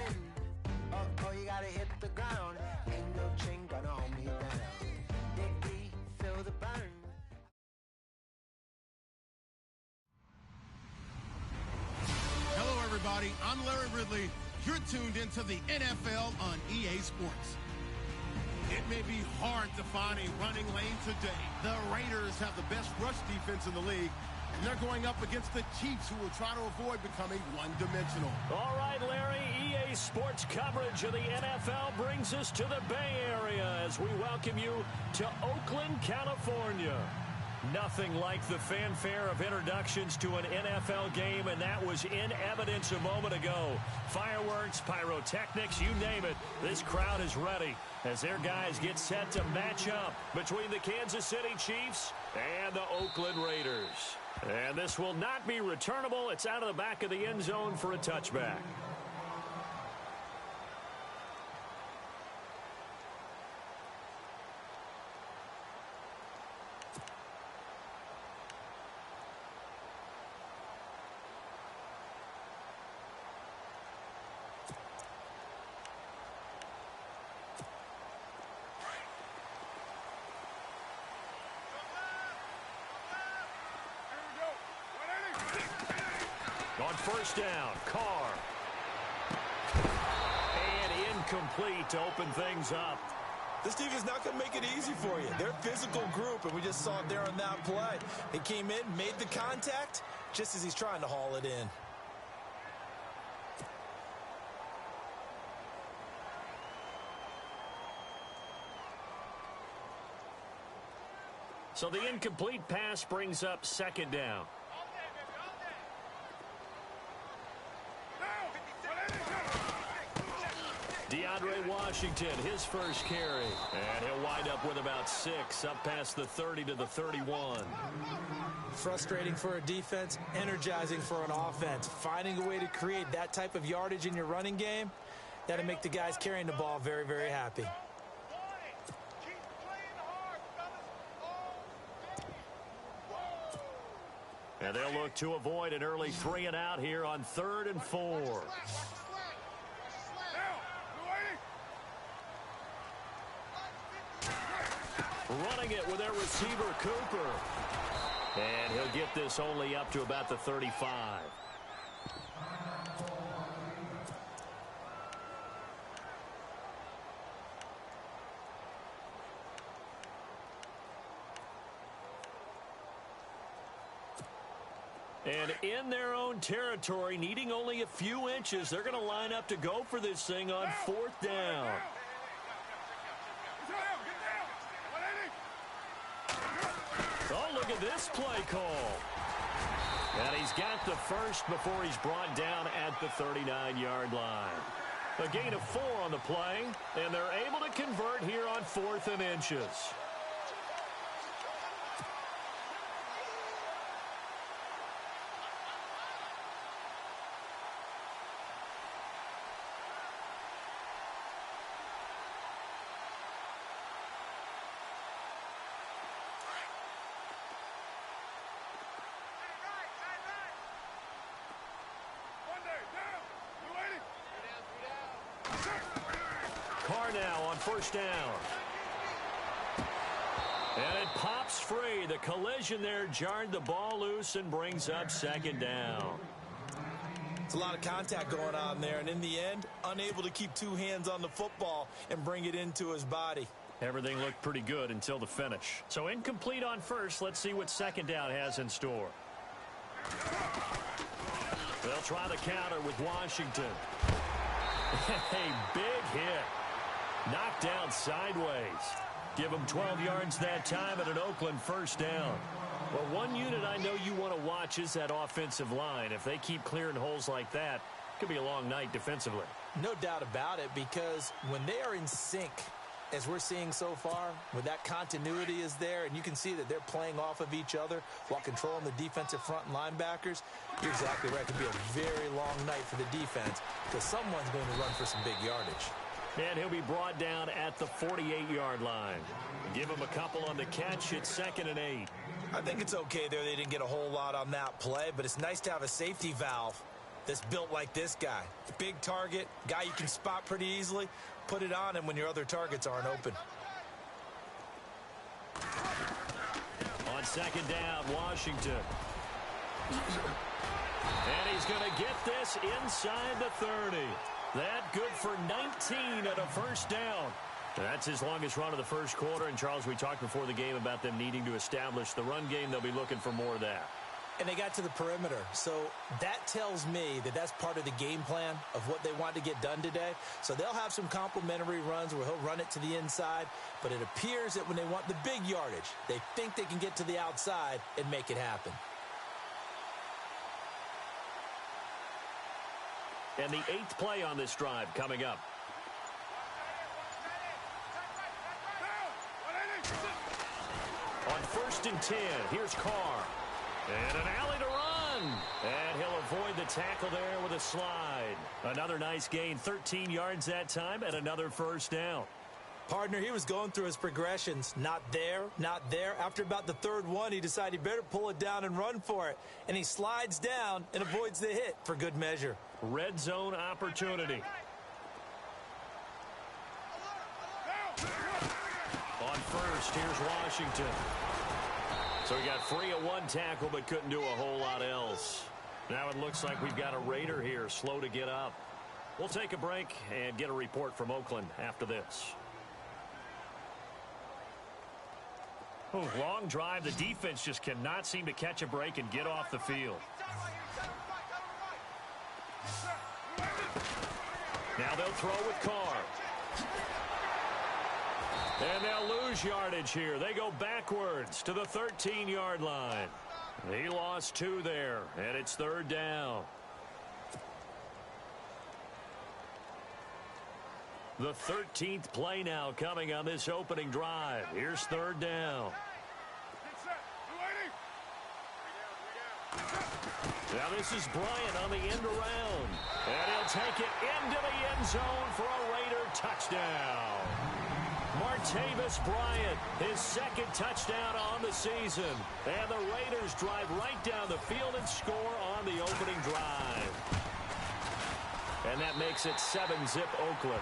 bend. Oh, you gotta hit the ground. Ain't no chain gonna hold me down. Dig deep, feel the burn. Hello, everybody. I'm Larry Ridley. You're tuned into the NFL on EA Sports. It may be hard to find a running lane today. The Raiders have the best rush defense in the league, and they're going up against the Chiefs, who will try to avoid becoming one-dimensional. All right, Larry, EA Sports coverage of the NFL brings us to the Bay Area as we welcome you to Oakland, California. Nothing like the fanfare of introductions to an NFL game, and that was in evidence a moment ago. Fireworks, pyrotechnics, you name it. This crowd is ready as their guys get set to match up between the Kansas City Chiefs and the Oakland Raiders. And this will not be returnable. It's out of the back of the end zone for a touchback. On first down, Carr. And incomplete to open things up. This team is not going to make it easy for you. They're a physical group, and we just saw it there on that play. He came in, made the contact, just as he's trying to haul it in. So the incomplete pass brings up second down. DeAndre Washington, his first carry. And he'll wind up with about 6, up past the 30 to the 31. Frustrating for a defense, energizing for an offense. Finding a way to create that type of yardage in your running game, that'll make the guys carrying the ball very, very happy. And they'll look to avoid an early 3 and out here on 3rd and 4. Running it with their receiver, Cooper. And he'll get this only up to about the 35. And in their own territory, needing only a few inches, they're going to line up to go for this thing on 4th down. Oh, look at this play call. And he's got the first before he's brought down at the 39-yard line. A gain of 4 on the play, and they're able to convert here on 4th and inches. Carr now on first down. And it pops free. The collision there jarred the ball loose and brings up second down. It's a lot of contact going on there, and in the end, unable to keep 2 hands on the football and bring it into his body. Everything looked pretty good until the finish. So incomplete on first. Let's see what second down has in store. They'll try the counter with Washington. A big hit. Knocked down sideways. Give them 12 yards that time at an Oakland first down. Well, one unit I know you want to watch is that offensive line. If they keep clearing holes like that, it could be a long night defensively. No doubt about it, because when they are in sync, as we're seeing so far, when that continuity is there and you can see that they're playing off of each other while controlling the defensive front and linebackers, you're exactly right. It could be a very long night for the defense because someone's going to run for some big yardage. And he'll be brought down at the 48-yard line. Give him a couple on the catch. It's 2nd and 8. I think it's okay there. They didn't get a whole lot on that play, but it's nice to have a safety valve that's built like this guy. Big target, guy you can spot pretty easily. Put it on him when your other targets aren't open. On second down, Washington. And he's going to get this inside the 30. That good for 19 at a first down. That's his longest run of the first quarter. And, Charles, we talked before the game about them needing to establish the run game. They'll be looking for more of that. And they got to the perimeter. So that tells me that that's part of the game plan of what they want to get done today. So they'll have some complementary runs where he'll run it to the inside. But it appears that when they want the big yardage, they think they can get to the outside and make it happen. And the 8th play on this drive coming up. On 1st and 10, here's Carr. And an alley to run. And he'll avoid the tackle there with a slide. Another nice gain, 13 yards that time, and another first down. Partner, he was going through his progressions. Not there, not there. After about the third one, he decided he better pull it down and run for it. And he slides down and avoids the hit for good measure. Red zone opportunity. On first, here's Washington. So he got free of one tackle but couldn't do a whole lot else. Now it looks like we've got a Raider here slow to get up. We'll take a break and get a report from Oakland after this. Long drive. The defense just cannot seem to catch a break and get off the field. Now they'll throw with Carr. And they'll lose yardage here. They go backwards to the 13-yard line. He lost 2 there, and it's 3rd down. The 13th play now coming on this opening drive. Here's 3rd down. Now this is Bryant on the end around. And he'll take it into the end zone for a Raider touchdown. Martavis Bryant, his 2nd touchdown on the season. And the Raiders drive right down the field and score on the opening drive. And that makes it 7-zip Oakland.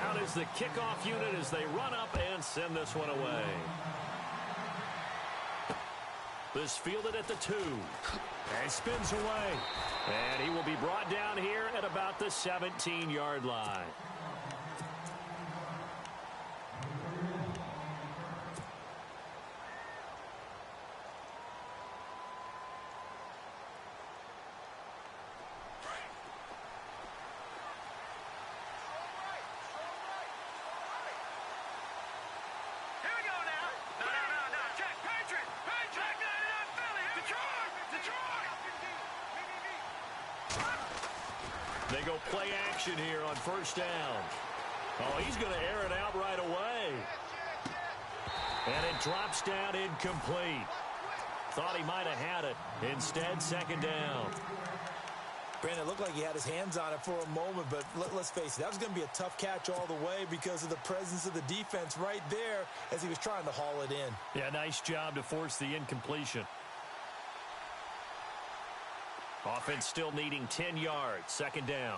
Out is the kickoff unit as they run up and send this one away. This fielded at the 2. And spins away. And he will be brought down here at about the 17-yard line. They go play action here on 1st down. Oh, he's going to air it out right away. And it drops down incomplete. Thought he might have had it. Instead, 2nd down. Brandon, it looked like he had his hands on it for a moment, but let's face it, that was going to be a tough catch all the way because of the presence of the defense right there as he was trying to haul it in. Yeah, nice job to force the incompletion. Offense still needing 10 yards. 2nd down.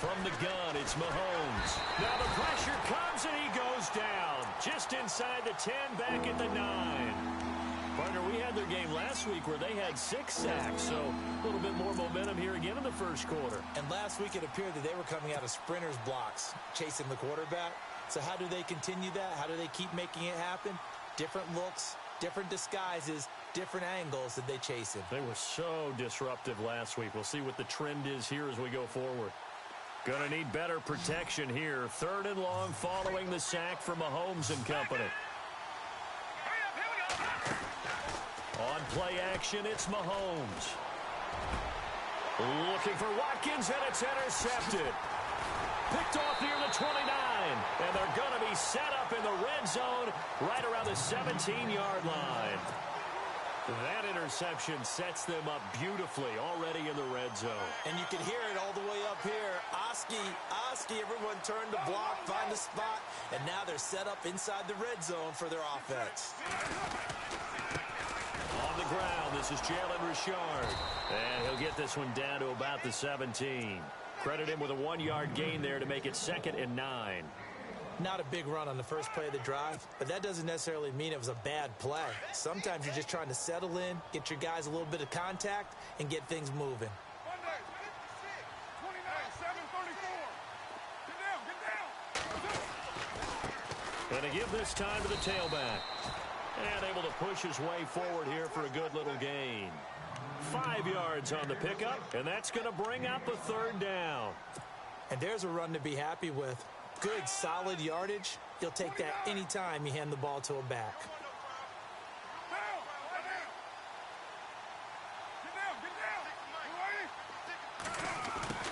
From the gun, it's Mahomes. Now the pressure comes and he goes down. Just inside the 10, back at the 9. Partner, we had their game last week where they had 6 sacks, so a little bit more momentum here again in the first quarter. And last week it appeared that they were coming out of sprinters blocks, chasing the quarterback. So how do they continue that? How do they keep making it happen? Different looks, different disguises, different angles that they chase him. They were so disruptive last week. We'll see what the trend is here as we go forward. Going to need better protection here. 3rd and long following the sack from Mahomes and company. On play action, it's Mahomes. Looking for Watkins, and it's intercepted. Picked off near the 29, and they're going to be set up in the red zone right around the 17-yard line. That interception sets them up beautifully already in the red zone. And you can hear it all the way up here. Oski, everyone turned to block, find the spot, and now they're set up inside the red zone for their offense. On the ground, this is Jalen Richard. And he'll get this one down to about the 17. Credit him with a 1-yard gain there to make it 2nd and 9. Not a big run on the first play of the drive, but that doesn't necessarily mean it was a bad play. Sometimes you're just trying to settle in, get your guys a little bit of contact, and get things moving. And to give this time to the tailback. And able to push his way forward here for a good little gain. 5 yards on the pickup, and that's going to bring up a 3rd down. And there's a run to be happy with. Good, solid yardage. You'll take that anytime you hand the ball to a back.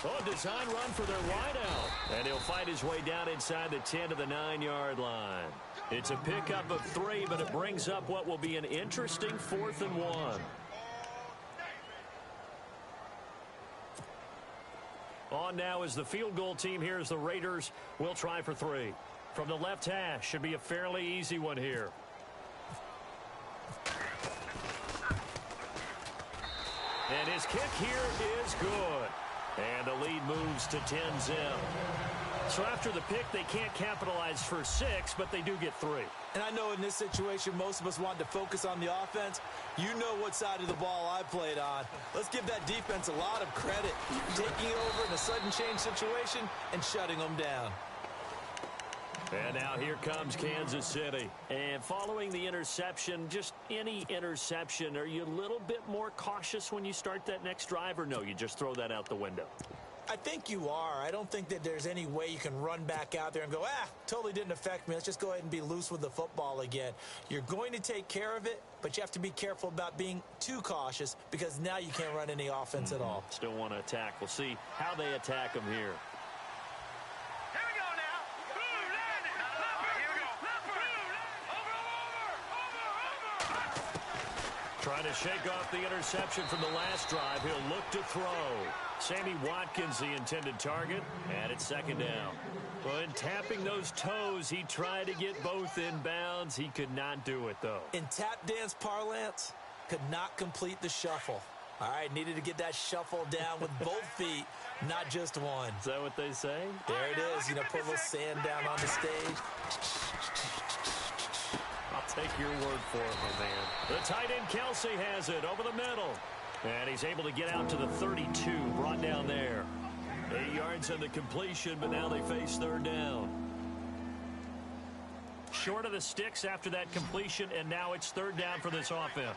Oh, a design run for their wideout. And he'll fight his way down inside the 10 to the 9-yard line. It's a pickup of 3, but it brings up what will be an interesting 4th and 1. On now is the field goal team. Here's the Raiders. We'll try for 3. From the left hash. Should be a fairly easy one here. And his kick here is good. And the lead moves to 10-zip. So after the pick, they can't capitalize for 6, but they do get 3. And I know in this situation, most of us want to focus on the offense. You know what side of the ball I played on. Let's give that defense a lot of credit. Taking over in a sudden change situation and shutting them down. And now here comes Kansas City. And following the interception, just any interception, are you a little bit more cautious when you start that next drive, or no, you just throw that out the window? I think you are. I don't think that there's any way you can run back out there and go, totally didn't affect me. Let's just go ahead and be loose with the football again. You're going to take care of it, but you have to be careful about being too cautious because now you can't run any offense at all. Still want to attack. We'll see how they attack them here. Trying to shake off the interception from the last drive. He'll look to throw. Sammy Watkins, the intended target, and it's 2nd down. Well, in tapping those toes, he tried to get both in bounds. He could not do it, though. In tap dance parlance, could not complete the shuffle. All right, needed to get that shuffle down with both feet, not just one. Is that what they say? There it is. You know, put a little sand down on the stage. I'll take your word for it, my man. The tight end Kelsey has it over the middle. And he's able to get out to the 32, brought down there. 8 yards on the completion, but now they face 3rd down. Short of the sticks after that completion, and now it's 3rd down for this offense.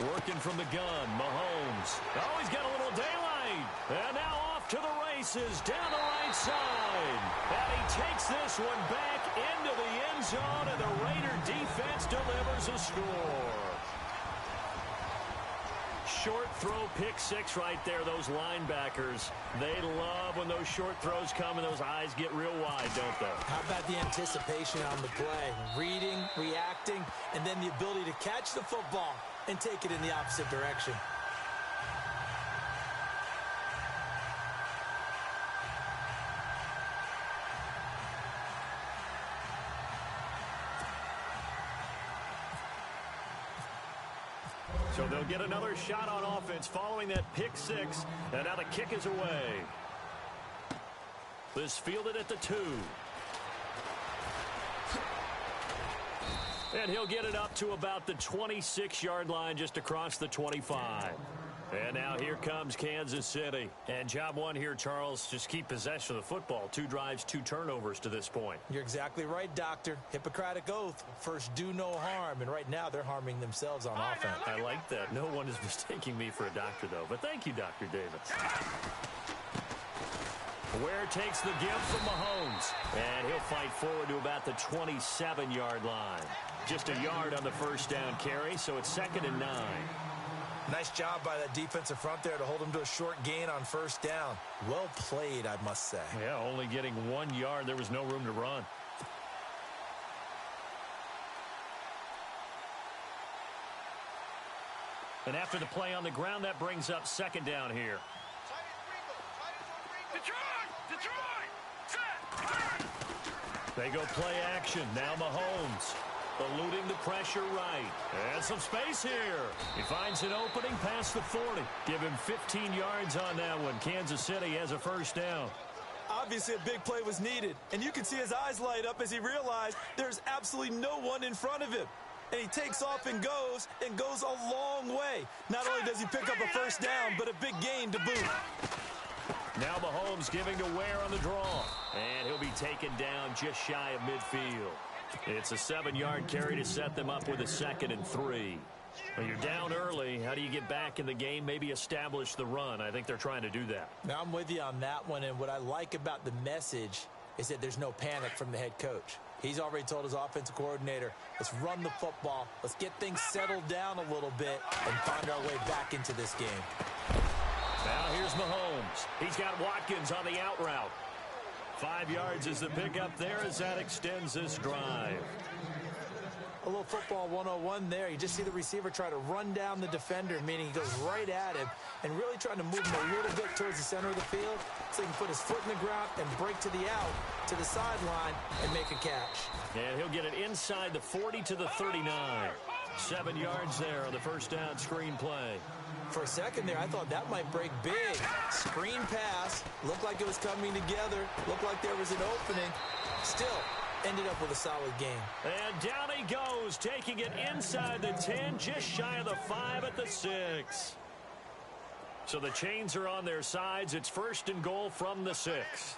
Working from the gun, Mahomes. Oh, he's got a little daylight. And now off to the races, down the right side. And he takes this one back into the end zone, and the Raider defense delivers a score. Short throw, pick 6 right there. Those linebackers, they love when those short throws come and those eyes get real wide, don't they? How about the anticipation on the play? Reading, reacting, and then the ability to catch the football and take it in the opposite direction. So they'll get another shot on offense following that pick 6, and now the kick is away. This fielded at the 2. And he'll get it up to about the 26-yard line, just across the 25. And now here comes Kansas City. And job one here, Charles, just keep possession of the football. 2 drives, 2 turnovers to this point. You're exactly right, Doctor. Hippocratic oath. First, do no harm. And right now, they're harming themselves on offense. I like that. No one is mistaking me for a doctor, though. But thank you, Dr. Davis. Ware takes the give from Mahomes. And he'll fight forward to about the 27-yard line. Just a yard on the first down carry, so it's 2nd and 9. Nice job by that defensive front there to hold him to a short gain on first down. Well played, I must say. Yeah, only getting 1 yard. There was no room to run. And after the play on the ground, that brings up second down here. They go play action. Now Mahomes eluding the pressure right. And some space here. He finds an opening past the 40. Give him 15 yards on that one. Kansas City has a first down. Obviously, a big play was needed, and you can see his eyes light up as he realized there's absolutely no one in front of him. And he takes off and goes a long way. Not only does he pick up a first down, but a big gain to boot. Now Mahomes giving to Ware on the draw. And he'll be taken down just shy of midfield. It's a 7-yard carry to set them up with a 2nd and 3. When you're down early, how do you get back in the game, maybe establish the run? I think they're trying to do that. Now, I'm with you on that one, and what I like about the message is that there's no panic from the head coach. He's already told his offensive coordinator, let's run the football, let's get things settled down a little bit, and find our way back into this game. Now here's Mahomes. He's got Watkins on the out route. 5 yards is the pickup there as that extends this drive. A little football 101 there. You just see the receiver try to run down the defender, meaning he goes right at him and really trying to move him a little bit towards the center of the field so he can put his foot in the ground and break to the out, to the sideline, and make a catch. And he'll get it inside the 40 to the 39. 7 yards there on the first down screen play. For a second there, I thought that might break big. Screen pass. Looked like it was coming together. Looked like there was an opening. Still ended up with a solid game. And down he goes, taking it inside the 10, just shy of the 5 at the 6. So the chains are on their sides. It's 1st and goal from the 6.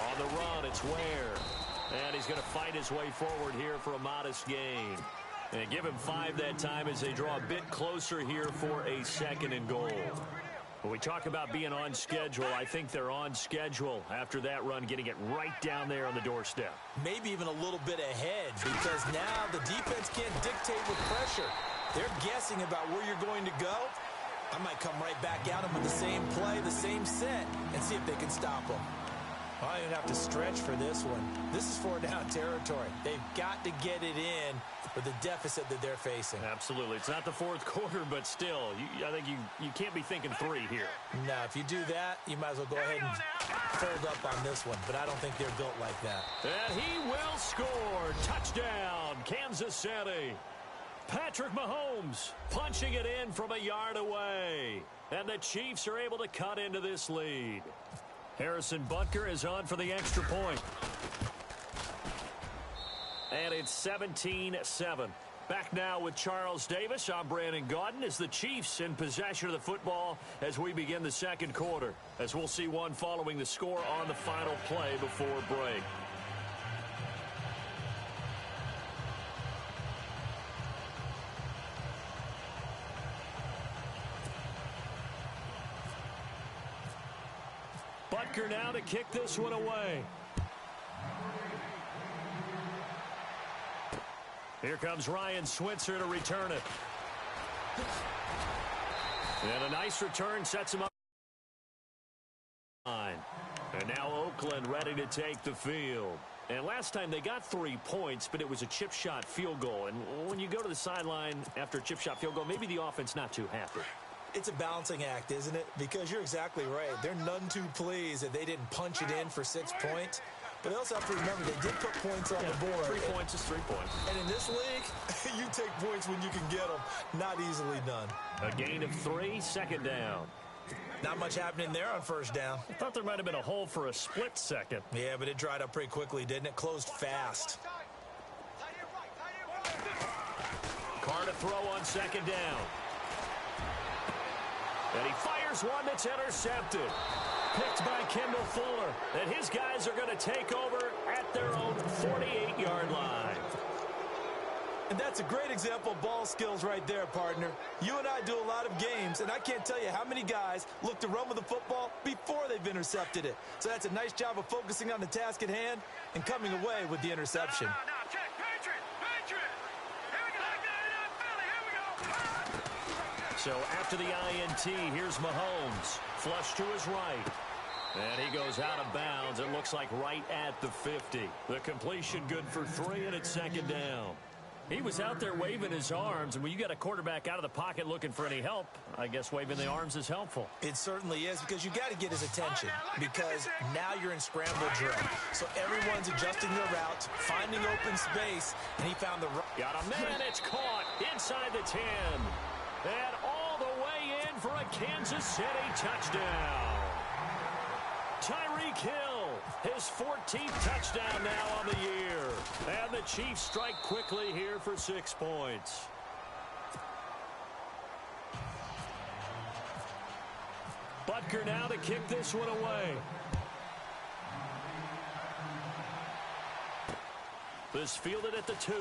On the run, it's Ware. And he's going to fight his way forward here for a modest gain. And give him 5 that time as they draw a bit closer here for a 2nd and goal. When we talk about being on schedule, I think they're on schedule after that run, getting it right down there on the doorstep. Maybe even a little bit ahead, because now the defense can't dictate with pressure. They're guessing about where you're going to go. I might come right back at them with the same play, the same set, and see if they can stop them. I don't even have to stretch for this one. This is 4-down territory. They've got to get it in with the deficit that they're facing. Absolutely. It's not the 4th quarter, but still, I think you can't be thinking 3 here. No, if you do that, you might as well go ahead and fold up on this one. But I don't think they're built like that. And he will score. Touchdown, Kansas City. Patrick Mahomes punching it in from a yard away. And the Chiefs are able to cut into this lead. Harrison Butker is on for the extra point. And it's 17-7. Back now with Charles Davis. I'm Brandon Gaudin as the Chiefs in possession of the football as we begin the 2nd quarter. As we'll see one following the score on the final play before break. Butker now to kick this one away. Here comes Ryan Switzer to return it. And a nice return sets him up. And now Oakland ready to take the field. And last time they got 3 points, but it was a chip shot field goal. And when you go to the sideline after a chip shot field goal, maybe the offense not too happy. It's a balancing act, isn't it? Because you're exactly right. They're none too pleased that they didn't punch it in for 6 points. But they also have to remember they did put points on the board. 3 points is 3 points. And in this league, you take points when you can get them. Not easily done. A gain of 3, 2nd down. Not much happening there on 1st down. I thought there might have been a hole for a split second. Yeah, but it dried up pretty quickly, didn't it? Closed fast. Carr to throw on 2nd down. And he fires one that's intercepted. Picked by Kendall Fuller. And his guys are going to take over at their own 48-yard line. And that's a great example of ball skills right there, partner. You and I do a lot of games, and I can't tell you how many guys look to run with the football before they've intercepted it. So that's a nice job of focusing on the task at hand and coming away with the interception. Check, Patriot. Here we go. So after the INT, here's Mahomes. Flush to his right. And he goes out of bounds. It looks like right at the 50. The completion good for 3, and it's second down. He was out there waving his arms, and when you got a quarterback out of the pocket looking for any help, I guess waving the arms is helpful. It certainly is, because you got to get his attention, because now you're in scramble drill. So everyone's adjusting their routes, finding open space, and he found the right. Got a man, it's caught inside the 10. And all the way in for a Kansas City touchdown. Tyreek Hill, his 14th touchdown now on the year. And the Chiefs strike quickly here for 6 points. Butker now to kick this one away. This fielded at the 2.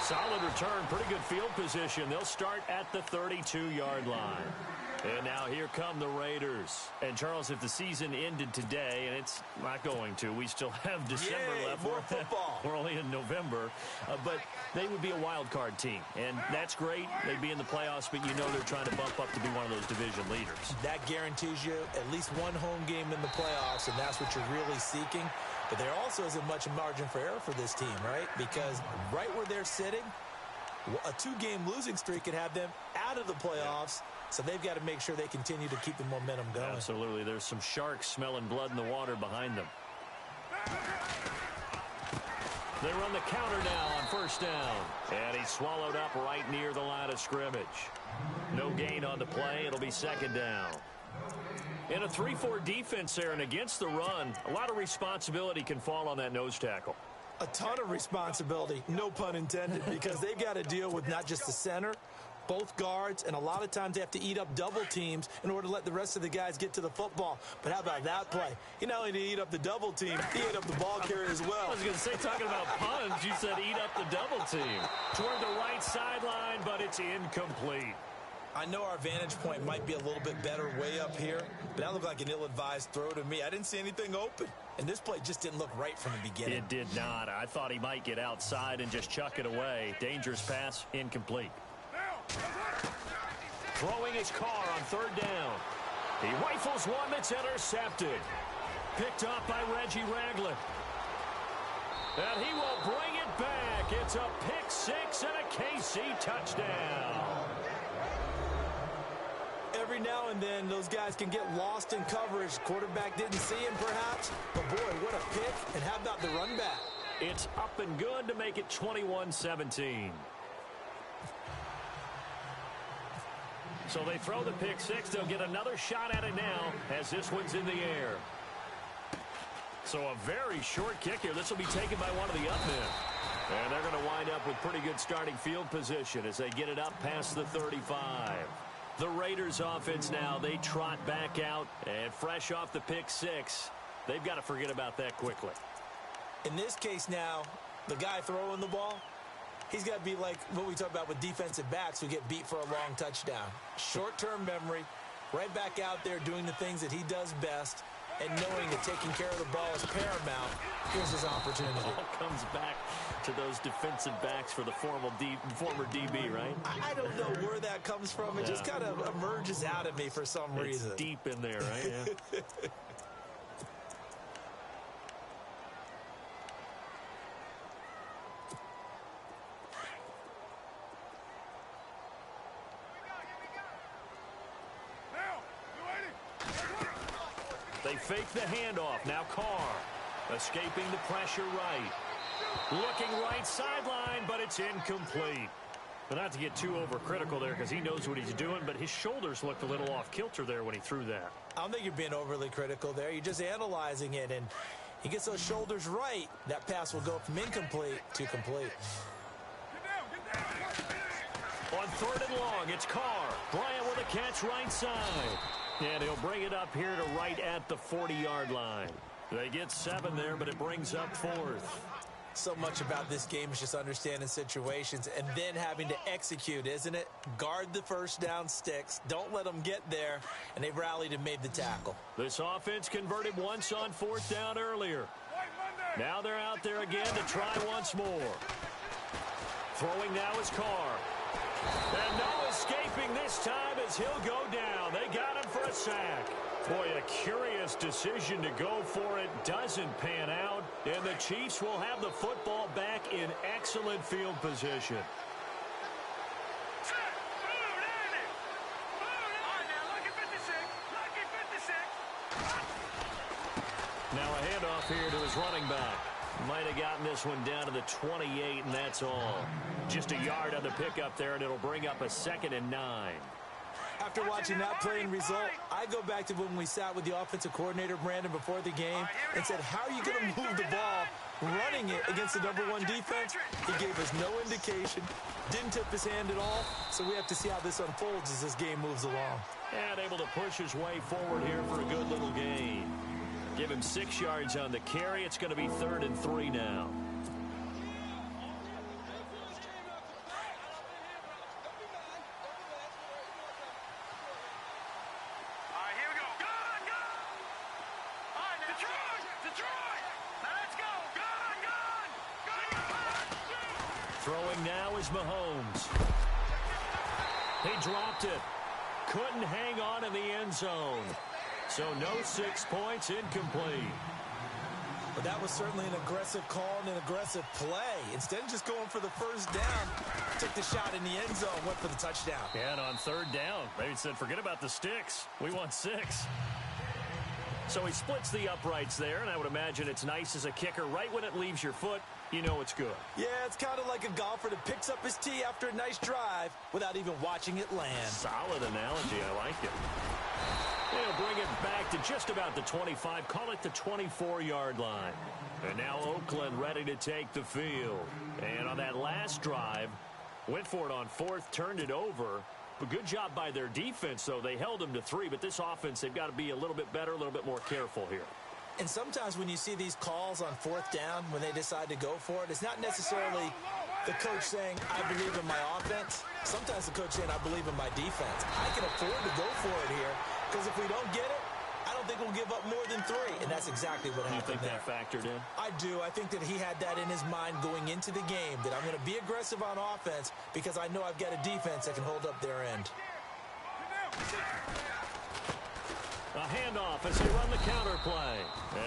Solid return, pretty good field position. They'll start at the 32-yard line. And now here come the Raiders. And, Charles, if the season ended today, and it's not going to, we still have December left. More football. We're only in November. But they would be a wild card team. And that's great. They'd be in the playoffs, but you know they're trying to bump up to be one of those division leaders. That guarantees you at least one home game in the playoffs, and that's what you're really seeking. But there also isn't much margin for error for this team, right? Because right where they're sitting, a 2-game losing streak could have them out of the playoffs. So they've got to make sure they continue to keep the momentum going. Absolutely. There's some sharks smelling blood in the water behind them. They run the counter now on first down. And he's swallowed up right near the line of scrimmage. No gain on the play. It'll be second down. In a 3-4 defense there and against the run, a lot of responsibility can fall on that nose tackle. A ton of responsibility, no pun intended, because they've got to deal with not just the center, both guards, and a lot of times they have to eat up double teams in order to let the rest of the guys get to the football. But how about that play? He not only did he eat up the double team, he ate up the ball carrier as well. I was going to say, talking about puns, you said eat up the double team. Toward the right sideline, but it's incomplete. I know our vantage point might be a little bit better way up here, but that looked like an ill-advised throw to me. I didn't see anything open, and this play just didn't look right from the beginning. It did not. I thought he might get outside and just chuck it away. Dangerous pass, incomplete. Throwing his car on third down. He rifles one that's intercepted. Picked off by Reggie Ragland. And he will bring it back. It's a pick 6 and a KC touchdown. Every now and then, those guys can get lost in coverage. Quarterback didn't see him, perhaps. But, boy, what a pick. And how about the run back? It's up and good to make it 21-17. So they throw the pick 6. They'll get another shot at it now as this one's in the air. So a very short kick here. This will be taken by one of the up men. And they're going to wind up with pretty good starting field position as they get it up past the 35. The Raiders offense now, they trot back out, and fresh off the pick 6, they've got to forget about that quickly. In this case now, the guy throwing the ball, he's got to be like what we talk about with defensive backs who get beat for a long touchdown. Short-term memory, right back out there doing the things that he does best, and knowing that taking care of the ball is paramount. Here's his opportunity. It all comes back to those defensive backs for the former DB, right? I don't know where that comes from. It just kind of emerges out of me for some reason. It's deep in there, right? Yeah. They fake the handoff. Now Carr escaping the pressure right. Looking right sideline, but it's incomplete. But not to get too overcritical there because he knows what he's doing, but his shoulders looked a little off kilter there when he threw that. I don't think you're being overly critical there. You're just analyzing it, and he gets those shoulders right. That pass will go from incomplete to complete. On third and long, it's Carr. Bryant with a catch right side. And he'll bring it up here to right at the 40-yard line. They get 7 there, but it brings up 4th. So much about this game is just understanding situations and then having to execute, isn't it? Guard the first down sticks. Don't let them get there. And they've rallied and made the tackle. This offense converted once on 4th down earlier. Now they're out there again to try once more. Throwing now is Carr. And no escaping this time as he'll go down. They got him a sack. Boy, a curious decision to go for it. Doesn't pan out. And the Chiefs will have the football back in excellent field position. Now a handoff here to his running back. Might have gotten this one down to the 28, and that's all. Just a yard on the pickup there, and it'll bring up a 2nd and 9. After watching that play and result, I go back to when we sat with the offensive coordinator, Brandon, before the game and said, how are you going to move the ball running it against the #1 defense? He gave us no indication, didn't tip his hand at all, so we have to see how this unfolds as this game moves along. And able to push his way forward here for a good little gain. Give him 6 yards on the carry. It's going to be 3rd and 3 now. Throwing now is Mahomes. He dropped it. Couldn't hang on in the end zone. So no 6 points, incomplete. But that was certainly an aggressive call and an aggressive play. Instead of just going for the first down, took the shot in the end zone, went for the touchdown. Yeah, and on 3rd down, they said, forget about the sticks. We want 6. So he splits the uprights there, and I would imagine it's nice as a kicker. Right when it leaves your foot, you know it's good. Yeah, it's kind of like a golfer that picks up his tee after a nice drive without even watching it land. Solid analogy. I like it. They'll bring it back to just about the 25. Call it the 24-yard line. And now Oakland ready to take the field. And on that last drive, went for it on 4th, turned it over. But good job by their defense, though. They held them to 3. But this offense, they've got to be a little bit better, a little bit more careful here. And sometimes when you see these calls on 4th down, when they decide to go for it, it's not necessarily the coach saying, I believe in my offense. Sometimes the coach saying, I believe in my defense. I can afford to go for it here, because if we don't get it, I don't think we'll give up more than 3. And that's exactly what happened. You think that factored in? I do. I think that he had that in his mind going into the game, that I'm going to be aggressive on offense because I know I've got a defense that can hold up their end. A handoff as they run the counter play.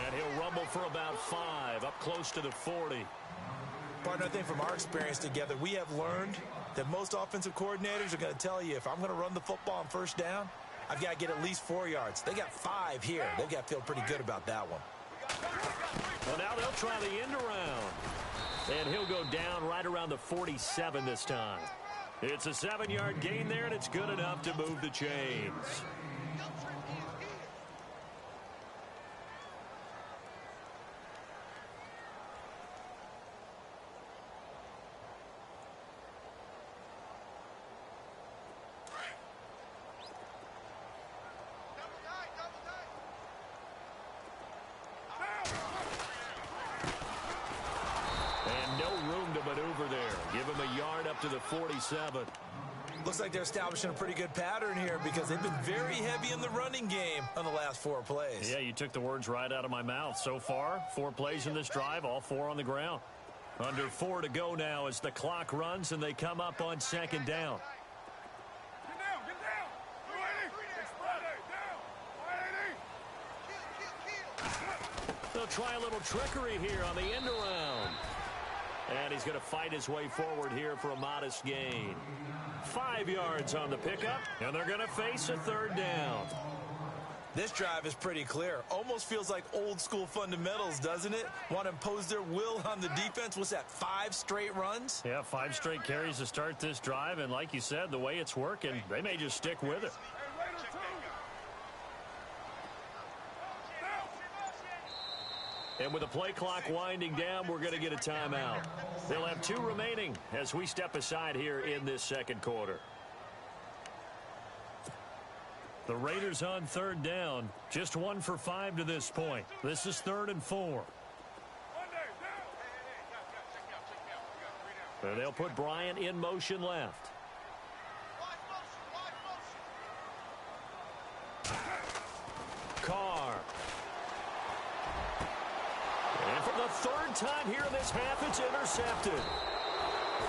And he'll rumble for about 5, up close to the 40. Partner, I think from our experience together, we have learned that most offensive coordinators are going to tell you, if I'm going to run the football on 1st down, I've got to get at least 4 yards. They got 5 here. They've got to feel pretty good about that one. Well, now they'll try the end around. And he'll go down right around the 47 this time. It's a 7-yard gain there, and it's good enough to move the chains. To the 47. Looks like they're establishing a pretty good pattern here because they've been very heavy in the running game on the last 4 plays. Yeah, you took the words right out of my mouth. So far, 4 plays in this drive, all 4 on the ground. Under 4 to go now as the clock runs and they come up on 2nd down. They'll try a little trickery here on the end around. And he's going to fight his way forward here for a modest gain. 5 yards on the pickup, and they're going to face a 3rd down. This drive is pretty clear. Almost feels like old school fundamentals, doesn't it? Want to impose their will on the defense. What's that, 5 straight runs? Yeah, 5 straight carries to start this drive, and like you said, the way it's working, they may just stick with it. And with the play clock winding down, we're going to get a timeout. They'll have 2 remaining as we step aside here in this 2nd quarter. The Raiders on 3rd down. Just 1 for 5 to this point. This is 3rd and 4. And they'll put Bryant in motion left. Carr. And for the 3rd time here in this half, it's intercepted.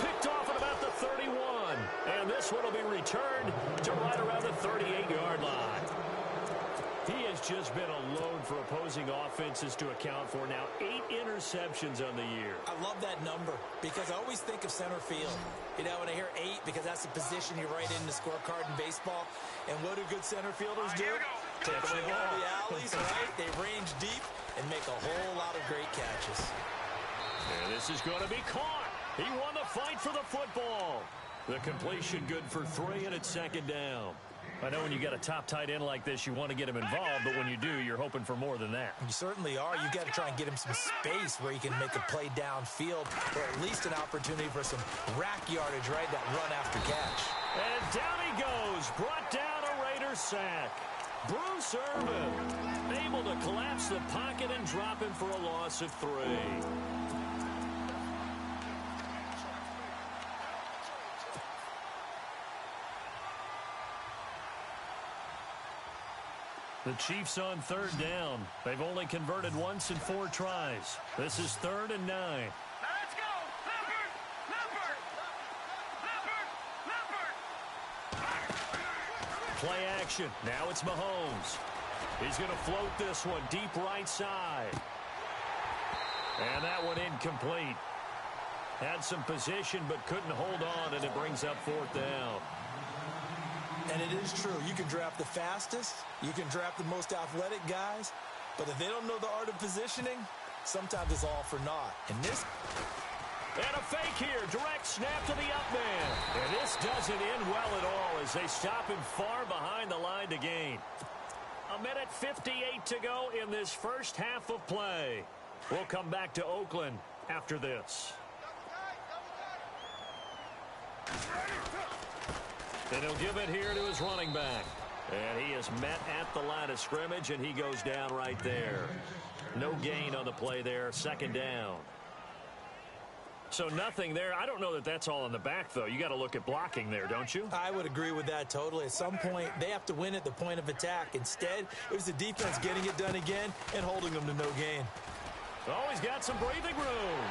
Picked off at about the 31. And this one will be returned to right around the 38-yard line. He has just been a load for opposing offenses to account for. Now 8 interceptions on the year. I love that number because I always think of center field. You know, when I hear 8, because that's the position you write in the scorecard in baseball. And what do good center fielders do? Take the ball to the alleys, right? They range deep and make a whole lot of great catches. And this is going to be caught. He won the fight for the football. The completion good for 3, and it's second down. I know when you got a top tight end like this, you want to get him involved, but when you do, you're hoping for more than that. You certainly are. You've got to try and get him some space where he can make a play downfield, or at least an opportunity for some rack yardage, right? That run after catch. And down he goes. Brought down a Raider sack. Bruce Irvin able to collapse the pocket and drop him for a loss of 3. The Chiefs on 3rd down. They've only converted once in 4 tries. This is 3rd and 9. Let's go! Leopard! Play action. Now it's Mahomes. He's going to float this one deep right side. And that one incomplete. Had some position but couldn't hold on, and it brings up 4th down. And it is true. You can draft the fastest. You can draft the most athletic guys. But if they don't know the art of positioning, sometimes it's all for naught. And this... And a fake here. Direct snap to the up man. And this doesn't end well at all as they stop him far behind the line to gain. 1:58 to go in this first half of play. We'll come back to Oakland after this. And he'll give it here to his running back. And he is met at the line of scrimmage, and he goes down right there. No gain on the play there. 2nd down. So nothing there. I don't know that that's all in the back, though. You got to look at blocking there, don't you? I would agree with that totally. At some point, they have to win at the point of attack. Instead, it was the defense getting it done again and holding them to no gain. Oh, he's got some breathing room.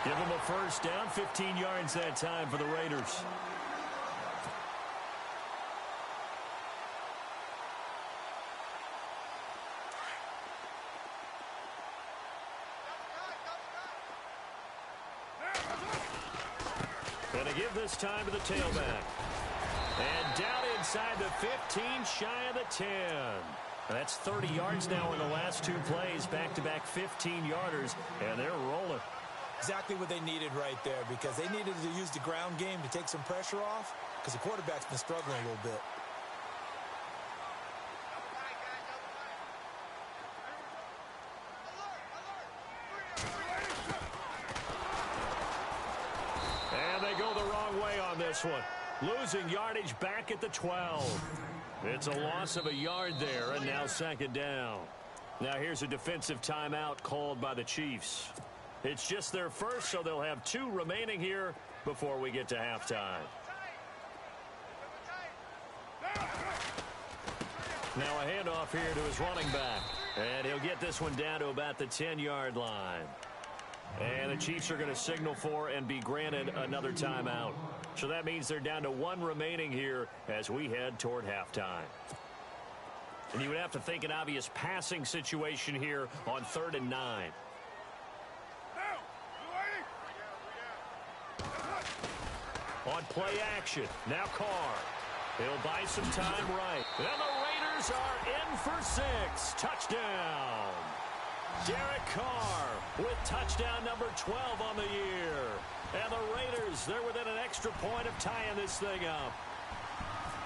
Give him a first down. 15 yards that time for the Raiders. Going to give this time to the tailback. And down inside the 15, shy of the 10. And that's 30 yards now in the last 2 plays. Back-to-back 15-yarders, and they're rolling. Exactly what they needed right there, because they needed to use the ground game to take some pressure off, because the quarterback's been struggling a little bit. And they go the wrong way on this one. Losing yardage back at the 12. It's a loss of a yard there, and now 2nd down. Now here's a defensive timeout called by the Chiefs. It's just their first, so they'll have 2 remaining here before we get to halftime. Now a handoff here to his running back. And he'll get this one down to about the 10-yard line. And the Chiefs are going to signal for and be granted another timeout. So that means they're down to 1 remaining here as we head toward halftime. And you would have to think an obvious passing situation here on 3rd and 9. On play action, now Carr. He'll buy some time right. And the Raiders are in for 6. Touchdown. Derek Carr with touchdown number 12 on the year. And the Raiders, they're within an extra point of tying this thing up.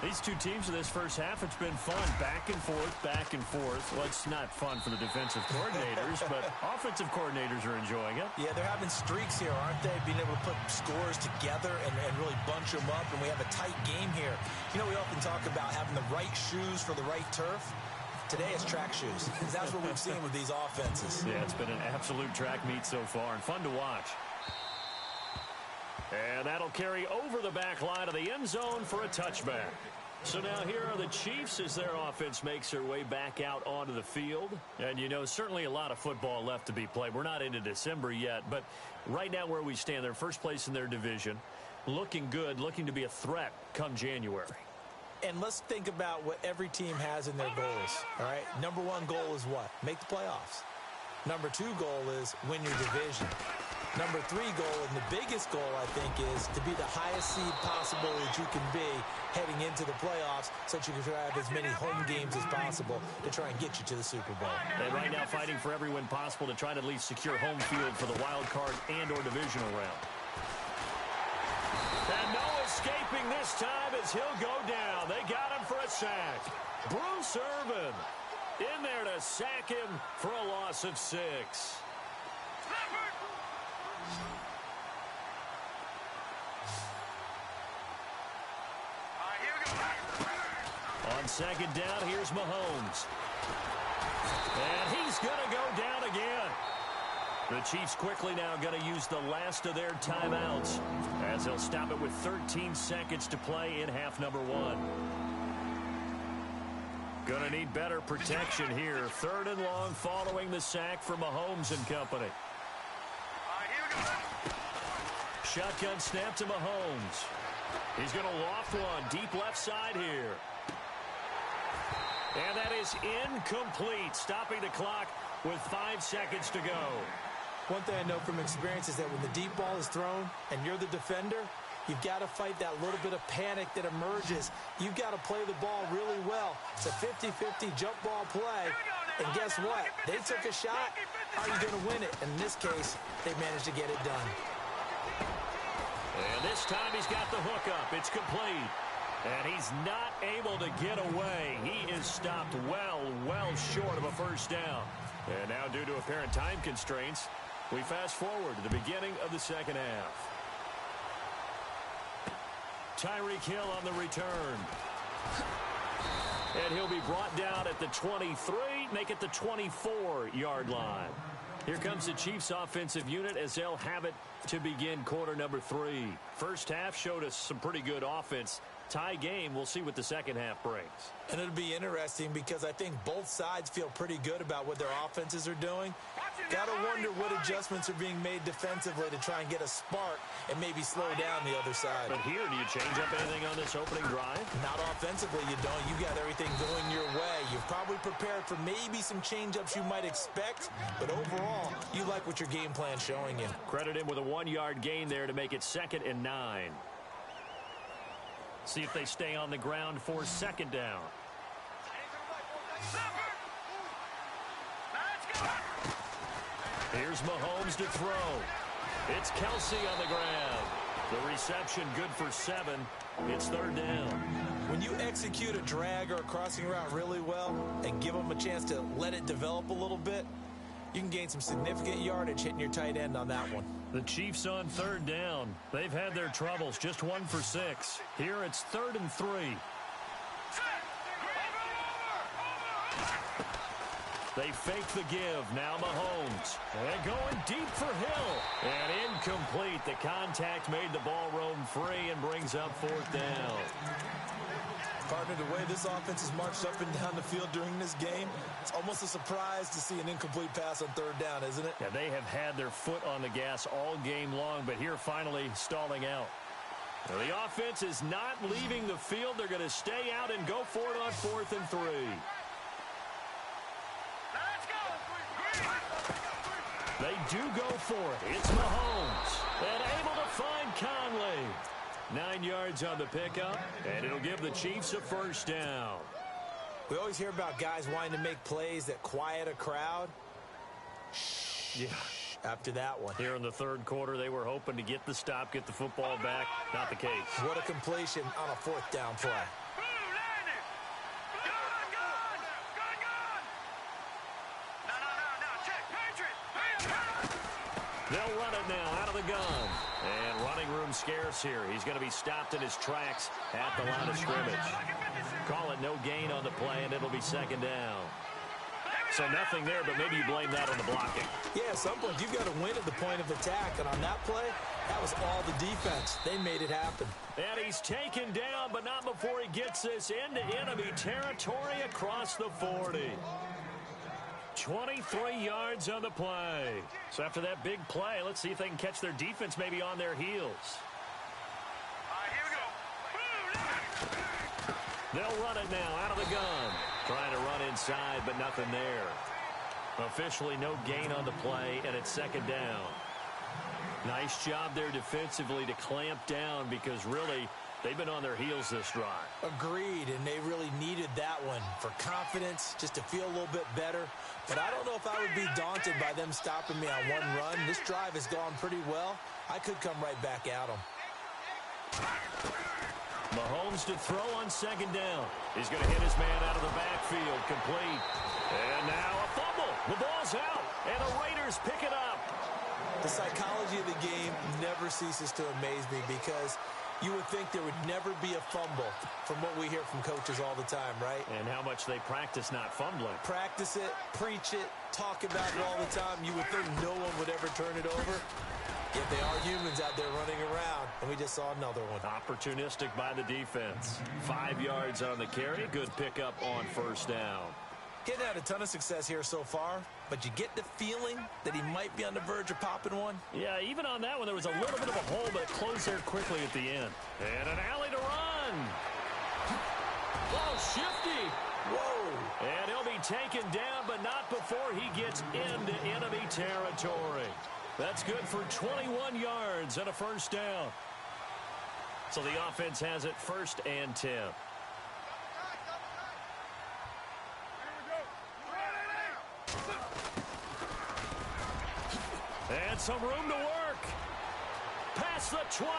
These 2 teams in this first half, it's been fun. Back and forth, back and forth. Well, it's not fun for the defensive coordinators, but offensive coordinators are enjoying it. Yeah, they're having streaks here, aren't they? Being able to put scores together and really bunch them up, and we have a tight game here. You know, we often talk about having the right shoes for the right turf. Today it's track shoes. That's what we've seen with these offenses. Yeah, it's been an absolute track meet so far and fun to watch. And that'll carry over the back line of the end zone for a touchback. So now here are the Chiefs as their offense makes their way back out onto the field. And, you know, certainly a lot of football left to be played. We're not into December yet, but right now where we stand, they're first place in their division. Looking good, looking to be a threat come January. And let's think about what every team has in their goals, all right? Number one goal is what? Make the playoffs. Number two goal is win your division. Number three goal, and the biggest goal, I think, is to be the highest seed possible that you can be heading into the playoffs so that you can have as many home games as possible to try and get you to the Super Bowl. And right now fighting for every win possible to try to at least secure home field for the wild card and or divisional round. And no escaping this time as he'll go down. They got him for a sack. Bruce Irvin in there to sack him for a loss of 6. On second down, here's Mahomes. And he's going to go down again. The Chiefs quickly now going to use the last of their timeouts as they'll stop it with 13 seconds to play in half number 1. Going to need better protection here. 3rd and long following the sack for Mahomes and company. Shotgun snap to Mahomes. He's going to loft one deep left side here. And that is incomplete, stopping the clock with 5 seconds to go. One thing I know from experience is that when the deep ball is thrown and you're the defender, you've got to fight that little bit of panic that emerges. You've got to play the ball really well. It's a 50-50 jump ball play. And guess what? They took a shot. Are you going to win it? In this case, they managed to get it done. And this time he's got the hook up. It's complete. And he's not able to get away. He is stopped well short of a first down. And now due to apparent time constraints, we fast forward to the beginning of the second half. Tyreek Hill on the return. And he'll be brought down at the 23, make it the 24-yard line. Here comes the Chiefs offensive unit as they'll have it to begin quarter number 3. First half showed us some pretty good offense. Tie game, we'll see what the second half brings. And it'll be interesting because I think both sides feel pretty good about what their offenses are doing. Got to wonder what adjustments are being made defensively to try and get a spark and maybe slow down the other side. But here, do you change up anything on this opening drive? Not offensively, you don't. You got everything going your way. You've probably prepared for maybe some change-ups you might expect, but overall, you like what your game plan's showing you. Credit him with a 1-yard gain there to make it 2nd and 9. See if they stay on the ground for 2nd down. Here's Mahomes to throw. It's Kelsey on the ground. The reception good for 7. It's 3rd down. When you execute a drag or a crossing route really well and give them a chance to let it develop a little bit, you can gain some significant yardage hitting your tight end on that one. The Chiefs on 3rd down. They've had their troubles, just 1 for 6. Here it's 3rd and 3. They fake the give. Now Mahomes. And going deep for Hill. And incomplete. The contact made the ball roam free and brings up 4th down. Partner, the way this offense has marched up and down the field during this game, it's almost a surprise to see an incomplete pass on 3rd down, isn't it? Yeah, they have had their foot on the gas all game long, but here finally stalling out. Now, the offense is not leaving the field. They're going to stay out and go for it on 4th and 3. They do go for it. It's Mahomes. And able to find Conley. 9 yards on the pickup, and it'll give the Chiefs a 1st down. We always hear about guys wanting to make plays that quiet a crowd. Yeah. After that one. Here in the 3rd quarter, they were hoping to get the stop, get the football back. Not the case. What a completion on a 4th down play. They'll run it now out of the gun. And running room scarce here. He's going to be stopped in his tracks at the line of scrimmage. Call it no gain on the play, and it'll be 2nd down. So nothing there, but maybe you blame that on the blocking. Yeah, at some point, you've got to win at the point of attack. And on that play, that was all the defense. They made it happen. And he's taken down, but not before he gets this into enemy territory across the 40. 23 yards on the play. So after that big play, let's see if they can catch their defense maybe on their heels. They'll run it now out of the gun. Trying to run inside, but nothing there. Officially no gain on the play, and it's second down. Nice job there defensively to clamp down because really they've been on their heels this drive. Agreed, and they really needed that one for confidence, just to feel a little bit better. But I don't know if I would be daunted by them stopping me on one run. This drive has gone pretty well. I could come right back at them. Mahomes to throw on second down. He's going to hit his man out of the backfield, complete. And now a fumble. The ball's out, and the Raiders pick it up. The psychology of the game never ceases to amaze me because you would think there would never be a fumble from what we hear from coaches all the time, right? And how much they practice not fumbling. Practice it, preach it, talk about it all the time. You would think no one would ever turn it over. Yet they are humans out there running around, and we just saw another one. Opportunistic by the defense. 5 yards on the carry. Good pickup on first down. Getting had a ton of success here so far, but you get the feeling that he might be on the verge of popping one. Yeah, even on that one, there was a little bit of a hole, but it closed there quickly at the end. And an alley to run. Oh, shifty. Whoa. And he'll be taken down, but not before he gets into enemy territory. That's good for 21 yards and a first down. So the offense has it 1st and 10. And some room to work. Past the 20.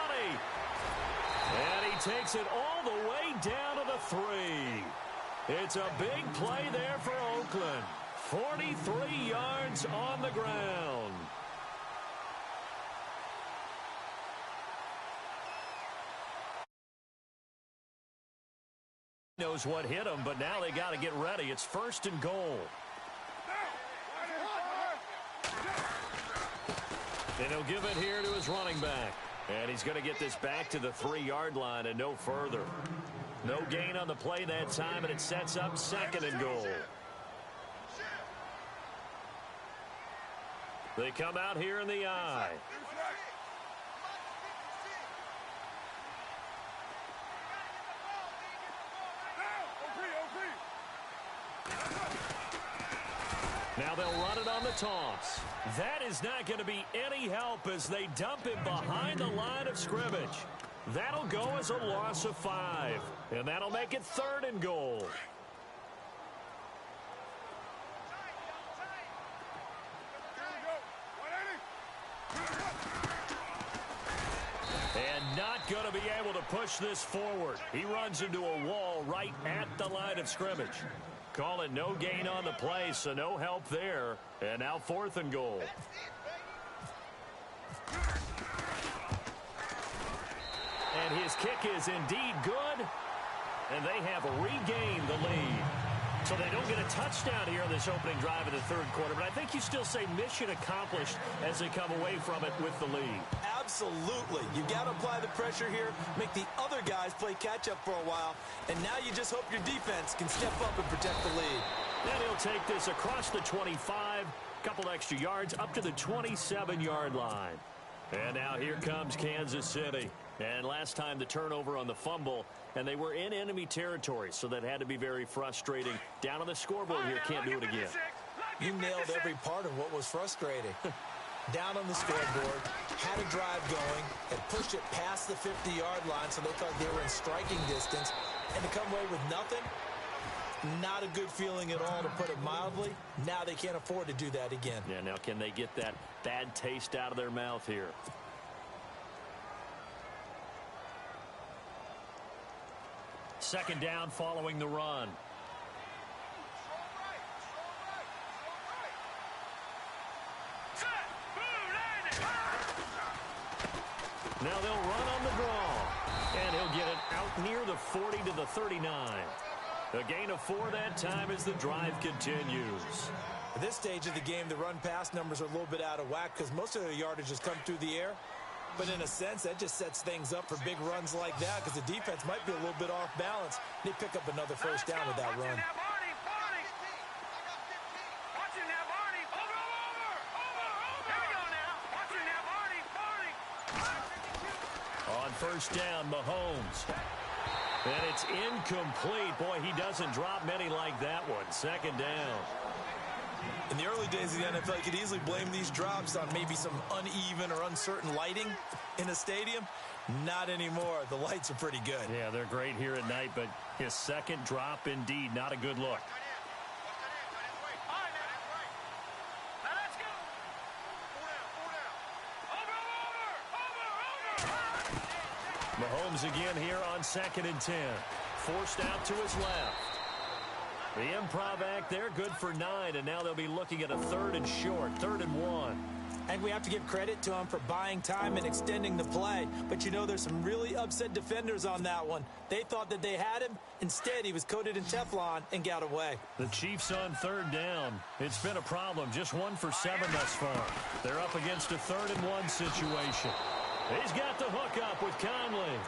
And he takes it all the way down to the 3. It's a big play there for Oakland. 43 yards on the ground. Knows what hit him, but now they got to get ready. It's 1st and goal. And he'll give it here to his running back. And he's going to get this back to the 3-yard line and no further. No gain on the play that time, and it sets up 2nd and goal. They come out here in the I. Now they'll run it on the toss. That is not going to be any help as they dump it behind the line of scrimmage. That'll go as a loss of 5. And that'll make it 3rd and goal. And not going to be able to push this forward. He runs into a wall right at the line of scrimmage. Call it no gain on the play, so no help there. And now 4th and goal. And his kick is indeed good. And they have regained the lead. So they don't get a touchdown here in this opening drive of the 3rd quarter. But I think you still say mission accomplished as they come away from it with the lead. Absolutely. You've got to apply the pressure here, make the other guys play catch-up for a while, and now you just hope your defense can step up and protect the lead. Then he'll take this across the 25, couple extra yards, up to the 27-yard line. And now here comes Kansas City. And last time the turnover on the fumble, and they were in enemy territory, so that had to be very frustrating. Down on the scoreboard here, can't do it again. You nailed every part of what was frustrating. Down on the scoreboard, had a drive going, had pushed it past the 50-yard line, so they thought they were in striking distance, and to come away with nothing, not a good feeling at all, to put it mildly. Now they can't afford to do that again. Yeah, now can they get that bad taste out of their mouth here? Second down following the run. Now they'll run on the draw. And he'll get it out near the 40 to the 39. A gain of 4 that time as the drive continues. At this stage of the game, the run-pass numbers are a little bit out of whack because most of their yardage has come through the air. But in a sense, that just sets things up for big runs like that because the defense might be a little bit off balance. They pick up another first down with that run. On first down, Mahomes. And it's incomplete. Boy, he doesn't drop many like that one. Second down. In the early days of the NFL, you could easily blame these drops on maybe some uneven or uncertain lighting in a stadium. Not anymore. The lights are pretty good. Yeah, they're great here at night, but his second drop, indeed, not a good look. Mahomes again here on 2nd and 10. Forced out to his left. The improv act there, good for 9, and now they'll be looking at a 3rd and short, 3rd and 1. And we have to give credit to him for buying time and extending the play. But, you know, there's some really upset defenders on that one. They thought that they had him. Instead, he was coated in Teflon and got away. The Chiefs on 3rd down. It's been a problem. Just 1 for 7 thus far. They're up against a 3rd and 1 situation. He's got the hook up with Conley.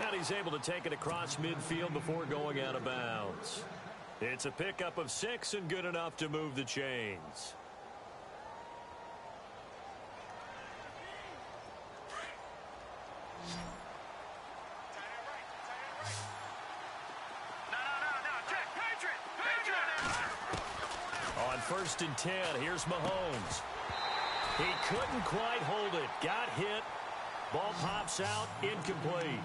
And he's able to take it across midfield before going out of bounds. It's a pickup of 6 and good enough to move the chains. On 1st and 10, here's Mahomes. He couldn't quite hold it. Got hit. Ball pops out. Incomplete.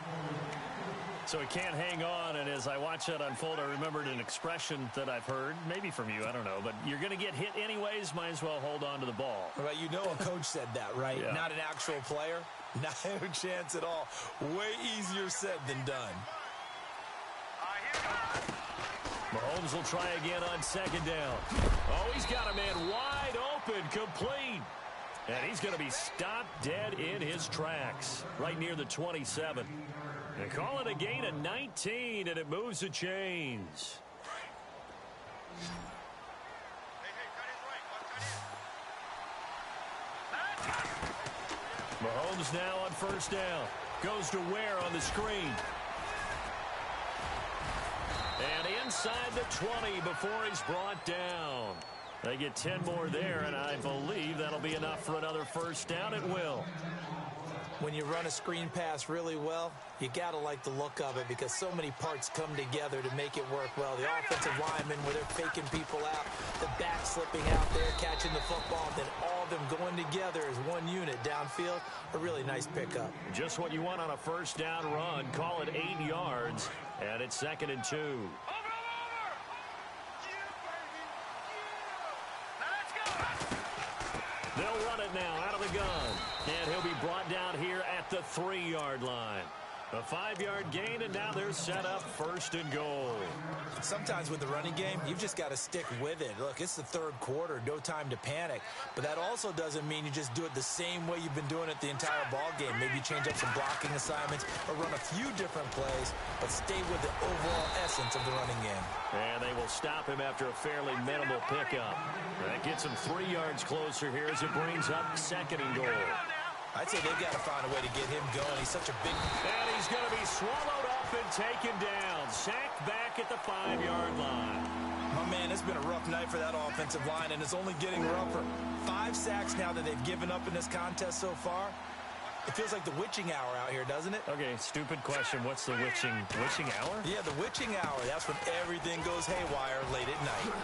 So he can't hang on, and as I watch that unfold, I remembered an expression that I've heard, maybe from you, I don't know, but you're going to get hit anyways, might as well hold on to the ball. Well, you know a coach said that, right? Yeah. Not an actual player. Not a chance at all. Way easier said than done. Mahomes will try again on 2nd down. Oh, he's got a man wide open, complete. And he's going to be stopped dead in his tracks, right near the 27. They call it a gain of 19, and it moves the chains. Mahomes now on 1st down. Goes to Ware on the screen. And inside the 20 before he's brought down. They get 10 more there, and I believe that'll be enough for another 1st down. It will. When you run a screen pass really well, you got to like the look of it because so many parts come together to make it work well. The offensive linemen, where they're faking people out, the back slipping out there, catching the football, then all of them going together as one unit downfield. A really nice pickup. Just what you want on a 1st down run. Call it 8 yards, and it's 2nd and 2. They'll run it now out of the gun. And he'll be brought down here at the 3-yard line. A 5-yard gain, and now they're set up 1st and goal. Sometimes with the running game, you've just got to stick with it. Look, it's the 3rd quarter, no time to panic. But that also doesn't mean you just do it the same way you've been doing it the entire ball game. Maybe change up some blocking assignments or run a few different plays, but stay with the overall essence of the running game. And they will stop him after a fairly minimal pickup. That gets him 3 yards closer here as it brings up 2nd and goal. I'd say they've got to find a way to get him going. He's such a big... And he's going to be swallowed up and taken down. Sacked back at the 5-yard line. Oh, man, it's been a rough night for that offensive line, and it's only getting rougher. 5 sacks now that they've given up in this contest so far. It feels like the witching hour out here, doesn't it? Okay, stupid question. What's the witching hour? Yeah, the witching hour. That's when everything goes haywire late at night.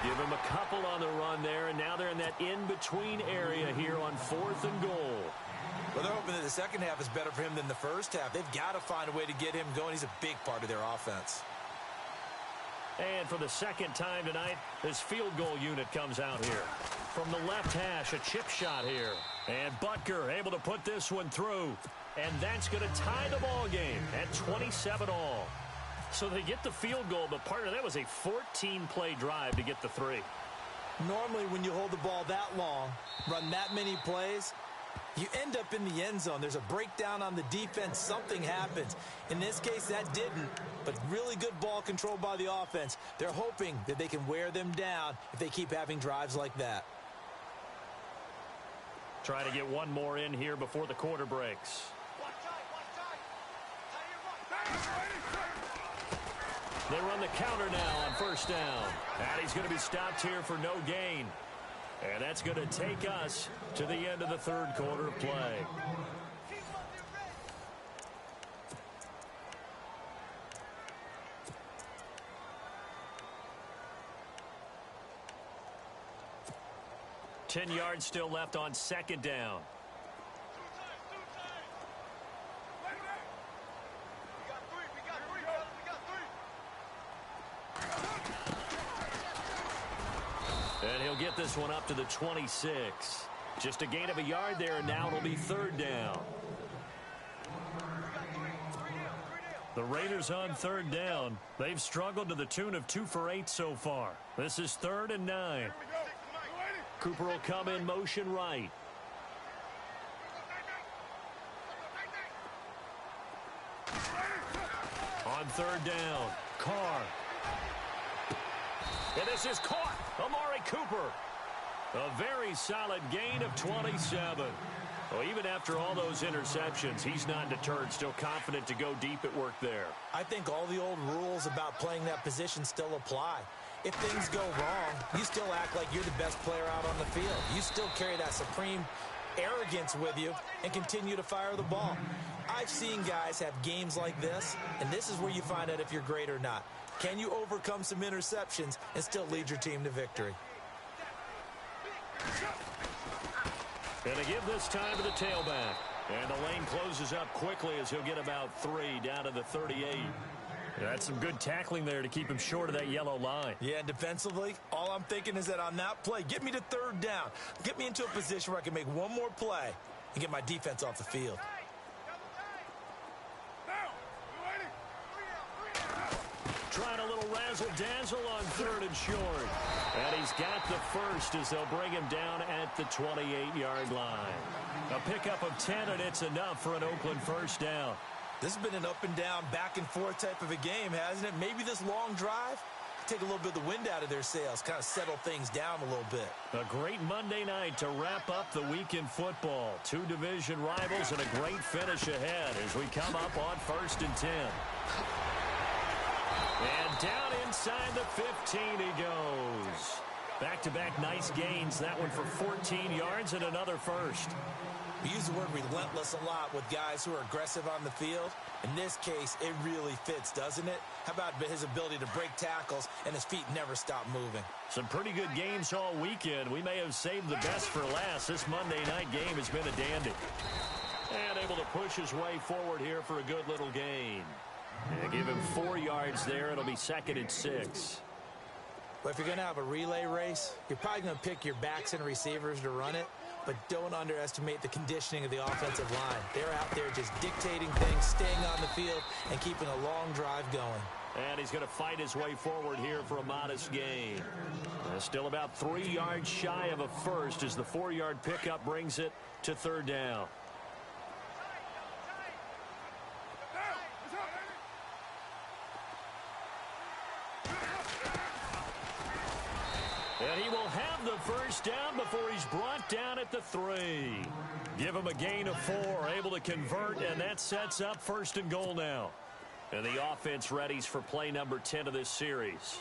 Give him a couple on the run there, and now they're in that in-between area here on 4th and goal. Well, they're hoping that the second half is better for him than the first half. They've got to find a way to get him going. He's a big part of their offense. And for the 2nd time tonight, this field goal unit comes out here. From the left hash, a chip shot here. And Butker able to put this one through. And that's going to tie the ball game at 27 all. So they get the field goal, but part of that was a 14-play drive to get the 3. Normally, when you hold the ball that long, run that many plays, you end up in the end zone. There's a breakdown on the defense. Something happens. In this case, that didn't, but really good ball control by the offense. They're hoping that they can wear them down if they keep having drives like that. Trying to get one more in here before the quarter breaks. They run the counter now on 1st down. And he's going to be stopped here for no gain. And that's going to take us to the end of the 3rd quarter of play. 10 yards still left on second down. And he'll get this one up to the 26. Just a gain of a yard there, and now it'll be third down. The Raiders on third down. They've struggled to the tune of 2 for 8 so far. This is 3rd and 9. Cooper will come in motion right. On third down, Carr. And this is caught. Amari Cooper. A very solid gain of 27. Well, even after all those interceptions, he's not deterred, still confident to go deep at work there. I think all the old rules about playing that position still apply. If things go wrong, you still act like you're the best player out on the field. You still carry that supreme arrogance with you and continue to fire the ball. I've seen guys have games like this, and this is where you find out if you're great or not. Can you overcome some interceptions and still lead your team to victory? And to give this time to the tailback. And the lane closes up quickly as he'll get about 3 down to the 38. That's some good tackling there to keep him short of that yellow line. Yeah, and defensively, all I'm thinking is that on that play, get me to third down. Get me into a position where I can make one more play and get my defense off the field. Trying a little razzle-dazzle on 3rd and short. And he's got the first as they'll bring him down at the 28-yard line. A pickup of 10, and it's enough for an Oakland first down. This has been an up-and-down, back-and-forth type of a game, hasn't it? Maybe this long drive, take a little bit of the wind out of their sails, kind of settle things down a little bit. A great Monday night to wrap up the week in football. 2 division rivals and a great finish ahead as we come up on 1st and 10. And down inside the 15 he goes. Back-to-back nice gains. That one for 14 yards and another first. We use the word relentless a lot with guys who are aggressive on the field. In this case, it really fits, doesn't it? How about his ability to break tackles and his feet never stop moving? Some pretty good games all weekend. We may have saved the best for last. This Monday night game has been a dandy. And able to push his way forward here for a good little gain. And give him 4 yards there. It'll be 2nd and 6. But if you're going to have a relay race, you're probably going to pick your backs and receivers to run it. But don't underestimate the conditioning of the offensive line. They're out there just dictating things, staying on the field, and keeping a long drive going. And he's going to fight his way forward here for a modest gain. Still about 3 yards shy of a first as the 4-yard pickup brings it to 3rd down. And he will have the first down before he's brought down at the 3. Give him a gain of 4, able to convert, and that sets up 1st and goal now. And the offense readies for play number 10 of this series.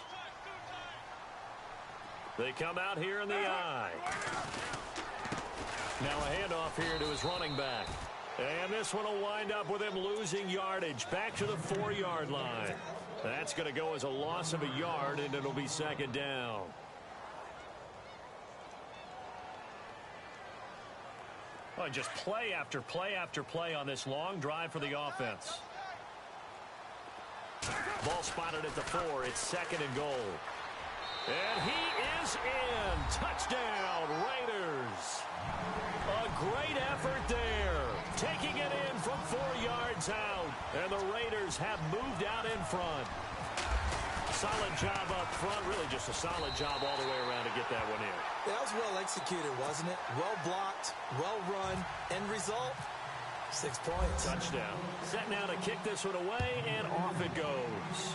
They come out here in the I. Now a handoff here to his running back. And this one will wind up with him losing yardage back to the 4-yard line. That's going to go as a loss of a yard, and it'll be 2nd down. Well, just play after play after play on this long drive for the offense. Ball spotted at the 4. It's 2nd and goal. And he is in. Touchdown, Raiders. A great effort there. Taking it in from 4 yards out. And the Raiders have moved out in front. Solid job up front. Really just a solid job all the way around to get that one in. That was well executed, wasn't it? Well blocked, well run. End result, 6 points. Touchdown. Set now to kick this one away, and off it goes.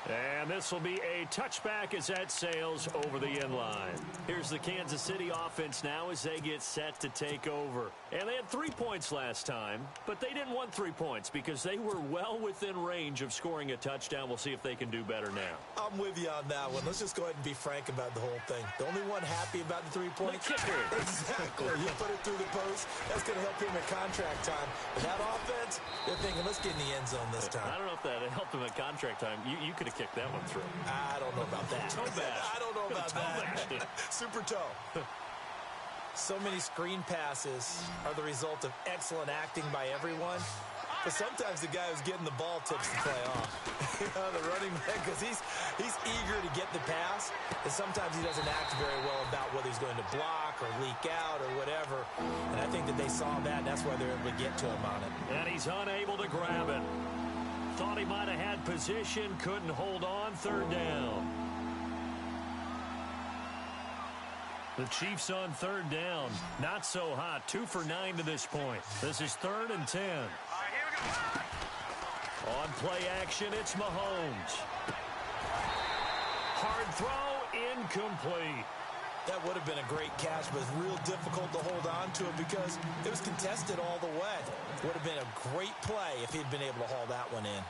And this will be a touchback as that sails over the end line. Here's the Kansas City offense now as they get set to take over. And they had 3 points last time, but they didn't want 3 points because they were well within range of scoring a touchdown. We'll see if they can do better now. I'm with you on that one. Let's just go ahead and be frank about the whole thing. The only one happy about the 3 points. The kicker. Exactly. You put it through the post. That's going to help him at contract time. But that offense, they're thinking, let's get in the end zone this time. I don't know if that helped him at contract time. You could have kick that one through. I don't know about that. Toe bash. I don't know about that. Super toe. So many screen passes are the result of excellent acting by everyone. But sometimes the guy who's getting the ball tips the play off. The running back, because he's eager to get the pass, and sometimes he doesn't act very well about whether he's going to block or leak out or whatever. And I think that they saw that, and that's why they're able to get to him on it. And he's unable to grab it. Thought he might have had position, couldn't hold on, third down. The Chiefs on third down. Not so hot. 2 for 9 to this point. This is 3rd and 10. On play action, it's Mahomes. Hard throw, incomplete. That would have been a great catch, but it's real difficult to hold on to it because it was contested all the way. Would have been a great play if he'd been able to haul that one in.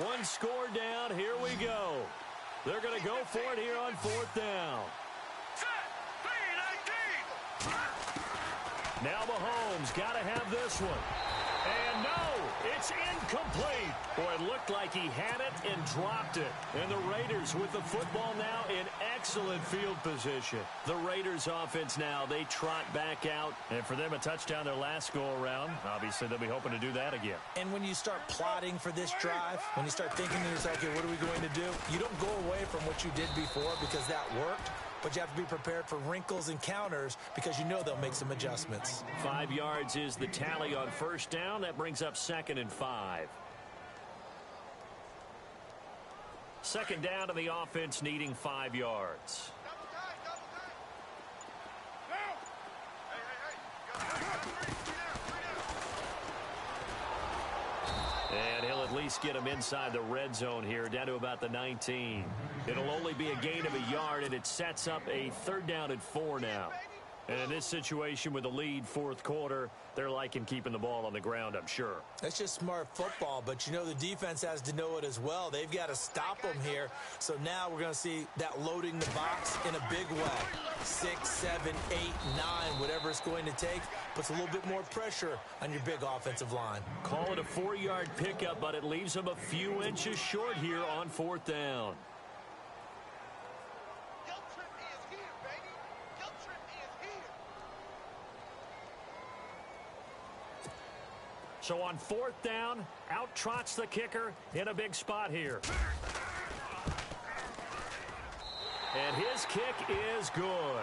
One score down, here we go. They're going to go for it here on 4th down. Now Mahomes got to have this one. And no, it's incomplete. Boy, it looked like he had it and dropped it. And the Raiders with the football now in excellent field position. The Raiders offense now, they trot back out. And for them, a touchdown their last go-around. Obviously, they'll be hoping to do that again. And when you start plotting for this drive, when you start thinking to yourself, okay, what are we going to do? You don't go away from what you did before because that worked. But you have to be prepared for wrinkles and counters because you know they'll make some adjustments. 5 yards is the tally on 1st down. That brings up 2nd and 5. 2nd down to the offense needing 5 yards. And he'll at least get him inside the red zone here, down to about the 19. It'll only be a gain of a yard, and it sets up a 3rd down and 4 now. And in this situation with the lead 4th quarter, they're liking keeping the ball on the ground, I'm sure. That's just smart football, but you know the defense has to know it as well. They've got to stop them here. So now we're going to see that loading the box in a big way. 6, 7, 8, 9, whatever it's going to take, puts a little bit more pressure on your big offensive line. Call it a 4-yard pickup, but it leaves them a few inches short here on 4th down. So on 4th down, out trots the kicker in a big spot here. And his kick is good.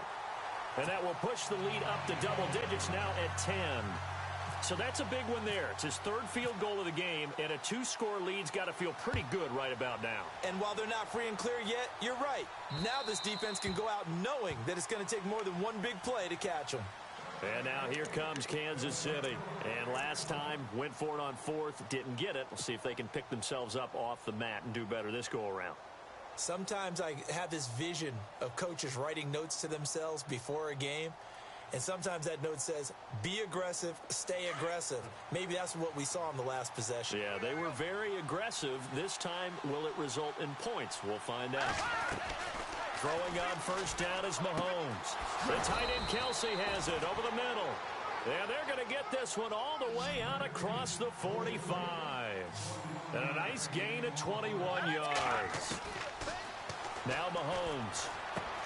And that will push the lead up to double digits now at 10. So that's a big one there. It's his 3rd field goal of the game, and a 2-score lead's got to feel pretty good right about now. And while they're not free and clear yet, you're right. Now this defense can go out knowing that it's going to take more than one big play to catch them. And now here comes Kansas City. And last time, went for it on 4th, didn't get it. We'll see if they can pick themselves up off the mat and do better this go-around. Sometimes I have this vision of coaches writing notes to themselves before a game. And sometimes that note says, be aggressive, stay aggressive. Maybe that's what we saw in the last possession. Yeah, they were very aggressive. This time, will it result in points? We'll find out. Throwing on 1st down is Mahomes. The tight end Kelsey has it over the middle. And they're going to get this one all the way out across the 45. And a nice gain of 21 yards. Now Mahomes.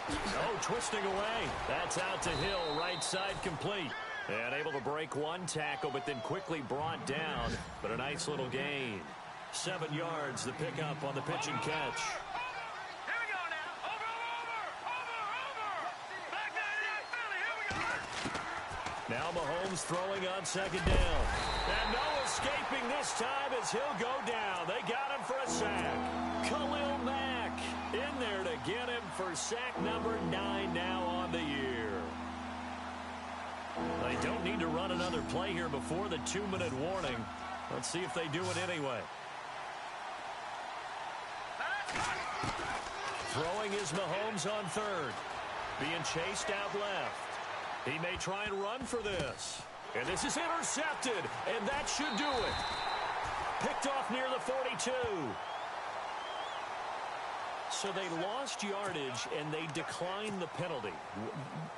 Oh, twisting away. That's out to Hill, right side complete. And able to break one tackle, but then quickly brought down. But a nice little gain. 7 yards, the pickup on the pitch and catch. Now Mahomes throwing on 2nd down. And no escaping this time as he'll go down. They got him for a sack. Khalil Mack in there to get him for sack number 9 now on the year. They don't need to run another play here before the 2-minute warning. Let's see if they do it anyway. Throwing is Mahomes on 3rd. Being chased out left. He may try and run for this. And this is intercepted. And that should do it. Picked off near the 42. So they lost yardage, and they declined the penalty.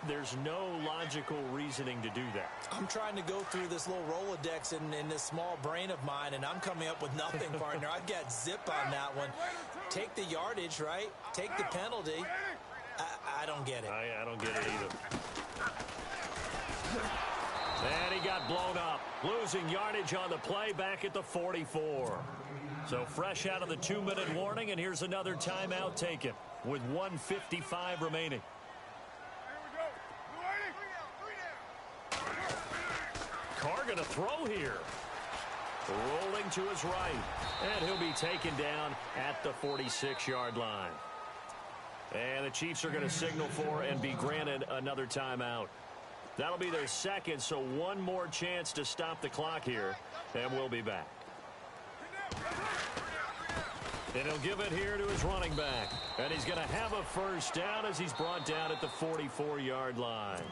There's no logical reasoning to do that. I'm trying to go through this little Rolodex in this small brain of mine, and I'm coming up with nothing, partner. I've got zip on that one. Take the yardage, right? Take the penalty. I don't get it. I don't get it either. And he got blown up. Losing yardage on the play back at the 44. So fresh out of the 2-minute warning, and here's another timeout taken with 1:55 remaining. Carr going to throw here. Rolling to his right. And he'll be taken down at the 46-yard line. And the Chiefs are going to signal for and be granted another timeout. That'll be their second, so one more chance to stop the clock here, and we'll be back. And he'll give it here to his running back. And he's going to have a first down as he's brought down at the 44-yard line.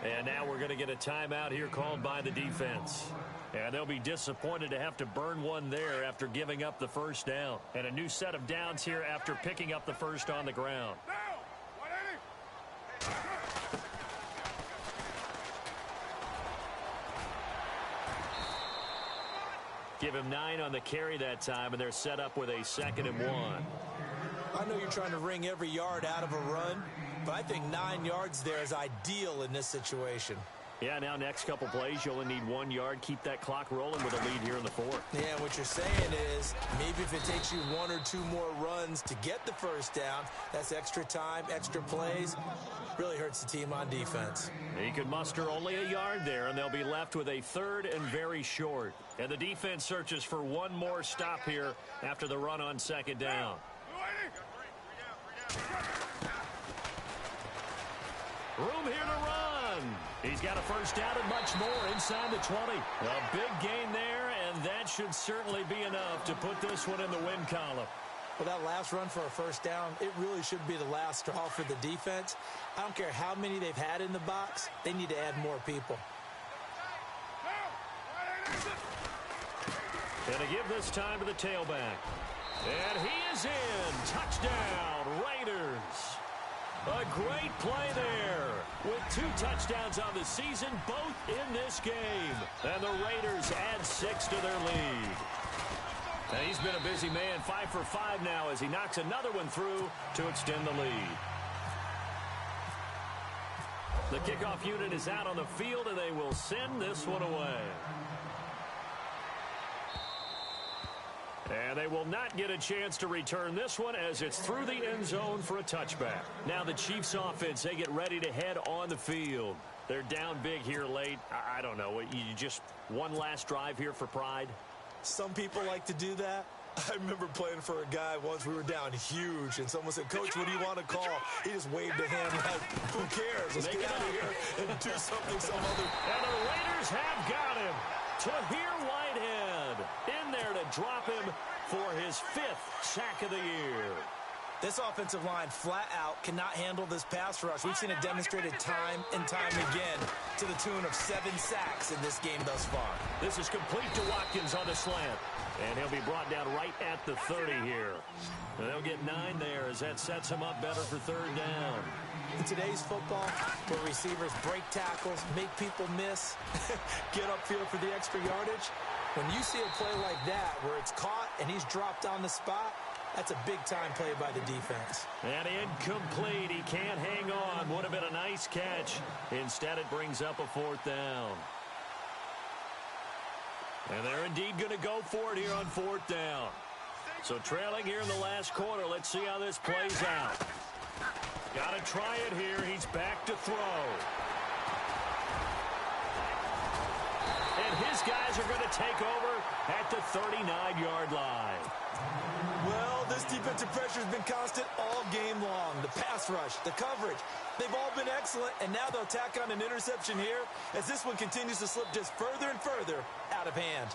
And now we're going to get a timeout here called by the defense. And they'll be disappointed to have to burn one there after giving up the first down. And a new set of downs here after picking up the first on the ground. Give him 9 on the carry that time, and they're set up with a 2nd and 1. I know you're trying to wring every yard out of a run, but I think 9 yards there is ideal in this situation. Yeah, now next couple plays, you only need 1 yard. Keep that clock rolling with a lead here in the 4th. Yeah, what you're saying is maybe if it takes you 1 or 2 more runs to get the first down, that's extra time, extra plays. Really hurts the team on defense. He could muster only a yard there, and they'll be left with a 3rd and very short. And the defense searches for one more stop here after the run on 2nd down. Room here to run. He's got a first down and much more inside the 20. A big gain there, and that should certainly be enough to put this one in the win column. Well, that last run for a first down, it really should be the last straw for the defense. I don't care how many they've had in the box. They need to add more people. And to give this time to the tailback. And he is in. Touchdown, Raiders. A great play there with 2 touchdowns on the season, both in this game. And the Raiders add 6 to their lead. And he's been a busy man, 5 for 5 now as he knocks another one through to extend the lead. The kickoff unit is out on the field, and they will send this one away. And they will not get a chance to return this one as it's through the end zone for a touchback. Now the Chiefs offense, they get ready to head on the field. They're down big here late. I don't know. You just one last drive here for pride? Some people like to do that. I remember playing for a guy once. We were down huge, and someone said, "Coach, what do you want to call?" He just waved a hand like, "Who cares? Let's get out of here and do something some other." And the Raiders have got him. Tahir Whitehead in there to drop him for his 5th sack of the year. This offensive line flat out cannot handle this pass rush. We've seen it demonstrated time and time again to the tune of 7 sacks in this game thus far. This is complete to Watkins on the slant. And he'll be brought down right at the 30 here. And they'll get 9 there as that sets him up better for 3rd down. In today's football, where receivers break tackles, make people miss, get upfield for the extra yardage, when you see a play like that where it's caught and he's dropped on the spot, that's a big-time play by the defense. And incomplete. He can't hang on. Would have been a nice catch. Instead, it brings up a 4th down. And they're indeed going to go for it here on 4th down. So trailing here in the last quarter. Let's see how this plays out. Got to try it here. He's back to throw. And his guys are going to take over at the 39-yard line. Well, this defensive pressure has been constant all game long. The pass rush, the coverage, they've all been excellent, and now they'll tack on an interception here as this one continues to slip just further and further out of hand.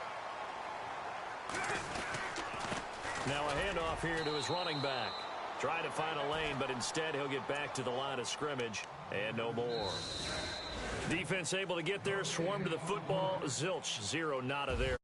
Now a handoff here to his running back. Trying to find a lane, but instead he'll get back to the line of scrimmage and no more. Defense able to get there, swarm to the football. Zilch, 0 nada there.